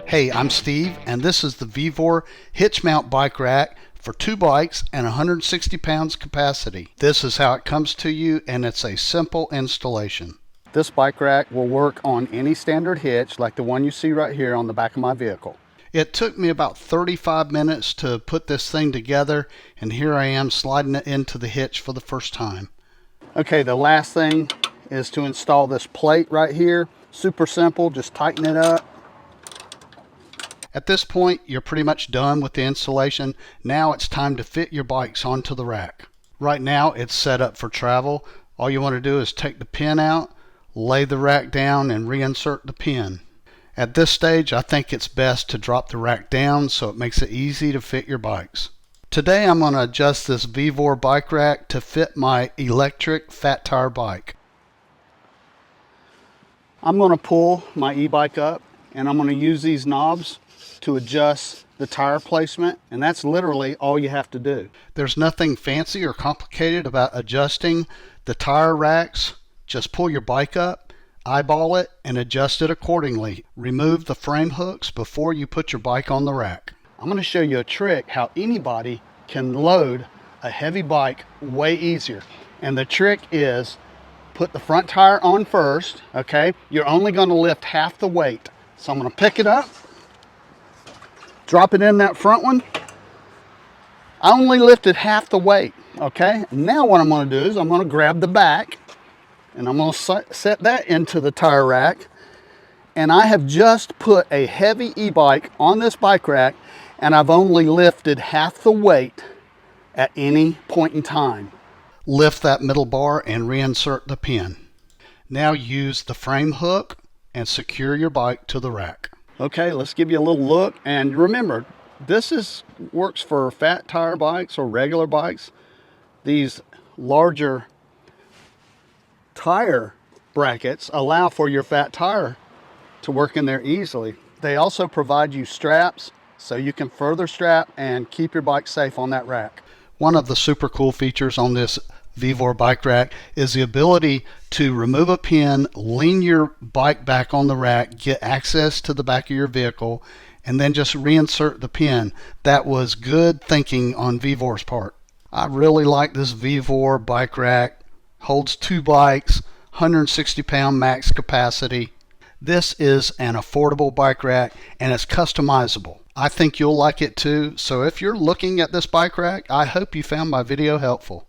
Hey, I'm Steve, and this is the VEVOR Hitch Mount Bike Rack for 2 bikes and 160 pounds capacity. This is how it comes to you, and it's a simple installation. This bike rack will work on any standard hitch like the one you see right here on the back of my vehicle. It took me about 35 minutes to put this thing together, and here I am sliding it into the hitch for the first time. Okay, the last thing is to install this plate right here. Super simple, just tighten it up. At this point, you're pretty much done with the installation. Now it's time to fit your bikes onto the rack. Right now it's set up for travel. All you want to do is take the pin out, lay the rack down, and reinsert the pin. At this stage, I think it's best to drop the rack down so it makes it easy to fit your bikes. Today I'm going to adjust this VEVOR bike rack to fit my electric fat tire bike. I'm going to pull my e-bike up, and I'm going to use these knobs to adjust the tire placement, and that's literally all you have to do. There's nothing fancy or complicated about adjusting the tire racks. Just pull your bike up, eyeball it, and adjust it accordingly. Remove the frame hooks before you put your bike on the rack. I'm going to show you a trick how anybody can load a heavy bike way easier. And the trick is put the front tire on first, okay? You're only going to lift half the weight. So I'm going to pick it up, drop it in that front one. I only lifted half the weight, okay? Now what I'm going to do is I'm going to grab the back, and I'm going to set that into the tire rack. And I have just put a heavy e-bike on this bike rack, and I've only lifted half the weight at any point in time. Lift that middle bar and reinsert the pin. Now use the frame hook and secure your bike to the rack. Okay, let's give you a little look. And remember, this works for fat tire bikes or regular bikes. These larger tire brackets allow for your fat tire to work in there easily. They also provide you straps so you can further strap and keep your bike safe on that rack. One of the super cool features on this VEVOR bike rack is the ability to remove a pin, lean your bike back on the rack, get access to the back of your vehicle, and then just reinsert the pin. That was good thinking on VEVOR's part. I really like this VEVOR bike rack. Holds 2 bikes, 160 pound max capacity. This is an affordable bike rack, and it's customizable. I think you'll like it too. So if you're looking at this bike rack, I hope you found my video helpful.